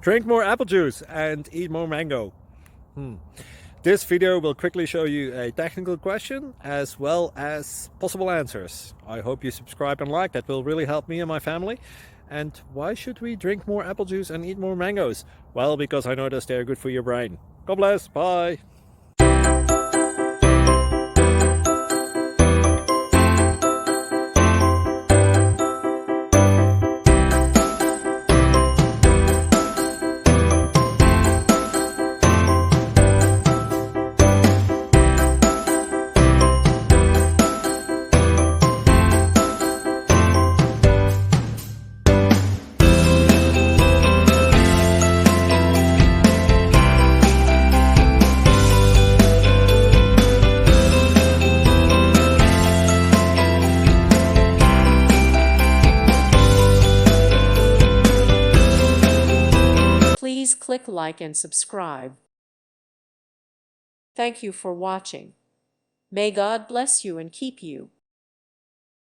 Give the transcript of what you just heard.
Drink more apple juice and eat more mango. This video will quickly show you a technical question as well as possible answers. I hope you subscribe and like, that will really help me and my family. And why should we drink more apple juice and eat more mangoes? Well, because I noticed they're good for your brain. God bless, bye! Please click like and subscribe. Thank you for watching. May God bless you and keep you.